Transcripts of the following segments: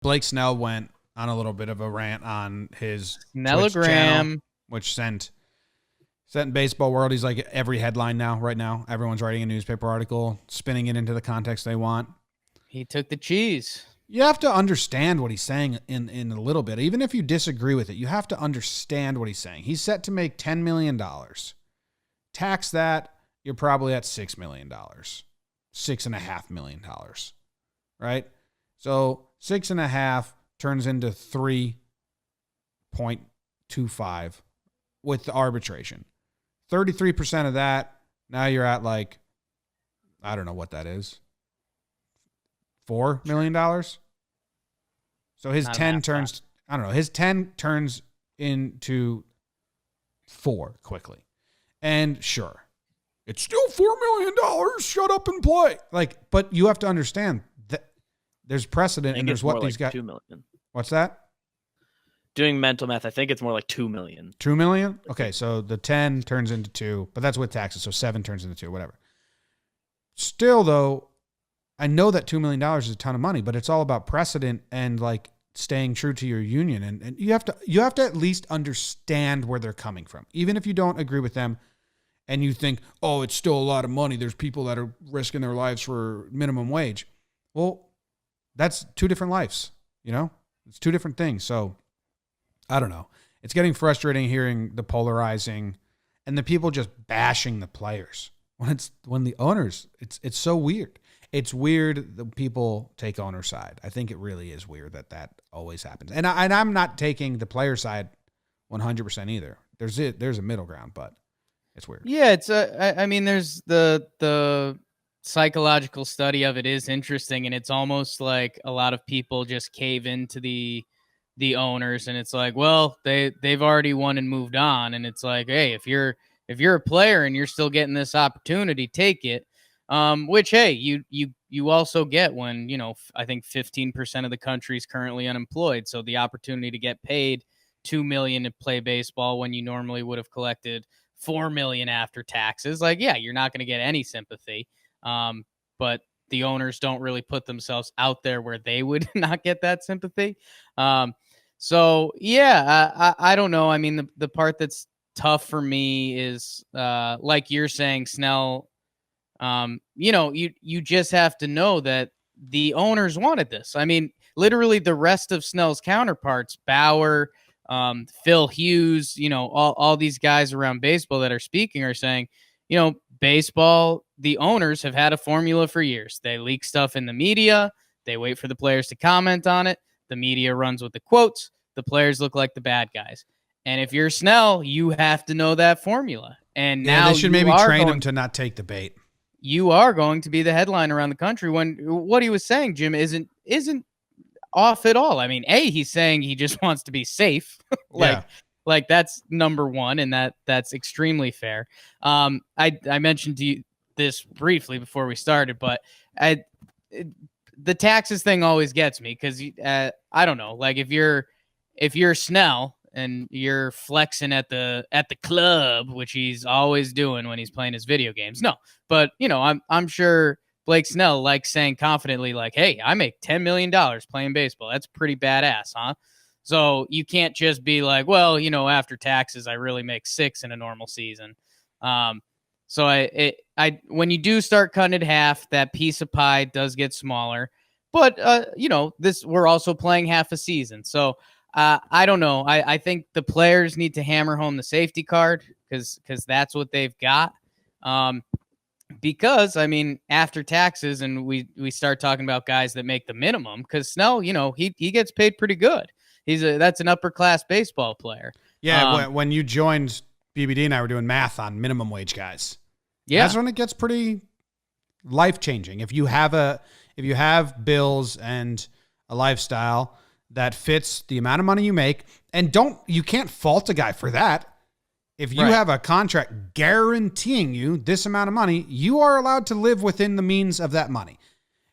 Blake Snell went on a little bit of a rant on his Twitch Snellagram channel, which sent baseball world. He's like every headline now, right now. Everyone's writing a newspaper article, spinning it into the context they want. He took the cheese. You have to understand what he's saying in a little bit. Even if you disagree with it, you have to understand what he's saying. He's set to make $10 million. Tax that, you're probably at $6 million. $6.5 million. Right? So 6.5 turns into 3.25 with the arbitration. 33% of that, now you're at like, I don't know what that is. $4 million. So his 10 turns, I don't know, his 10 turns into 4 quickly. And sure, it's still $4 million. Shut up and play. Like, but you have to understand that there's precedent and there's what these guys. 2 million. What's that? Doing mental math, I think it's more like 2 million. 2 million? Okay, so the 10 turns into 2, but that's with taxes, so 7 turns into 2, whatever. Still, though, I know that $2 million is a ton of money, but it's all about precedent and like staying true to your union. And you have to at least understand where they're coming from. Even if you don't agree with them and you think, oh, it's still a lot of money. There's people that are risking their lives for minimum wage. Well, that's 2 different lives, you know? It's 2 different things. So I don't know. It's getting frustrating hearing the polarizing and the people just bashing the players when the owners, it's so weird. It's weird that people take owner side. I think it really is weird that always happens. And I'm not taking the player side 100% either. There's a middle ground, but it's weird. Yeah, it's I mean, there's the psychological study of it is interesting, and it's almost like a lot of people just cave into the owners, and it's like, well, they've already won and moved on, and it's like, hey, if you're a player and you're still getting this opportunity, take it. Which, hey, you also get when, you know, I think 15% of the country is currently unemployed. So the opportunity to get paid $2 million to play baseball when you normally would have collected $4 million after taxes. Like, yeah, you're not going to get any sympathy. But the owners don't really put themselves out there where they would not get that sympathy. So yeah, I don't know. I mean, the part that's tough for me is, like you're saying, Snell, you know, you just have to know that the owners wanted this. I mean, literally the rest of Snell's counterparts, Bauer, Phil Hughes, you know, all these guys around baseball that are speaking are saying, you know, baseball, the owners have had a formula for years. They leak stuff in the media. They wait for the players to comment on it. The media runs with the quotes. The players look like the bad guys. And if you're Snell, you have to know that formula. And now they should maybe train him to not take the bait. You are going to be the headline around the country when what he was saying, Jim, isn't off at all. I mean, he's saying he just wants to be safe. Like that's number one, and that's extremely fair. I mentioned to you this briefly before we started, but the taxes thing always gets me because I don't know, like if you're Snell and you're flexing at the club, which he's always doing when he's playing his video games. No, but you know, I'm sure Blake Snell likes saying confidently, like, "Hey, I make $10 million playing baseball. That's pretty badass, huh?" So you can't just be like, "Well, you know, after taxes, I really make 6 in a normal season." So I when you do start cutting it half, that piece of pie does get smaller. But you know, we're also playing half a season, so. I don't know. I think the players need to hammer home the safety card because that's what they've got. Because, I mean, after taxes and we start talking about guys that make the minimum, because Snell, you know, he gets paid pretty good. That's an upper class baseball player. Yeah, when you joined, BBD and I were doing math on minimum wage guys. Yeah, that's when it gets pretty life changing. If you have bills and a lifestyle that fits the amount of money you make, and you can't fault a guy for that. If you have a contract guaranteeing you this amount of money, you are allowed to live within the means of that money.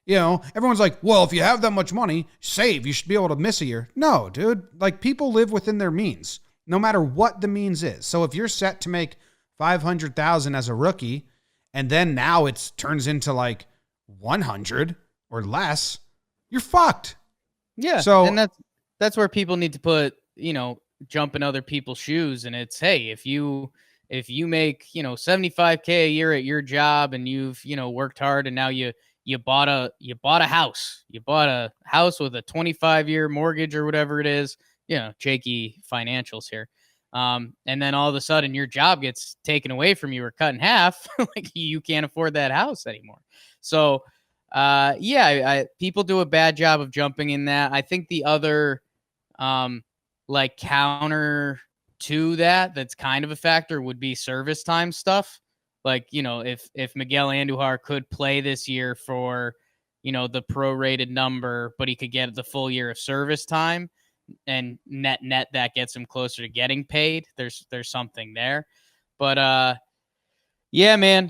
You know, everyone's like, well, if you have that much money, save. You should be able to miss a year. No, dude. Like, people live within their means, no matter what the means is. So if you're set to make $500,000 as a rookie, and then now it turns into like 100 or less, you're fucked. Yeah. So- and that's where people need to put, jump in other people's shoes. And it's, hey, if you make, 75K a year at your job and you've, worked hard and now you bought a house. You bought a house with a 25-year mortgage or whatever it is, shaky financials here. And then all of a sudden your job gets taken away from you or cut in half. Like you can't afford that house anymore. So, people do a bad job of jumping in that. I think the other, counter to that's kind of a factor would be service time stuff. Like, if Miguel Andujar could play this year for, the prorated number, but he could get the full year of service time and net that gets him closer to getting paid. There's something there. But yeah, man,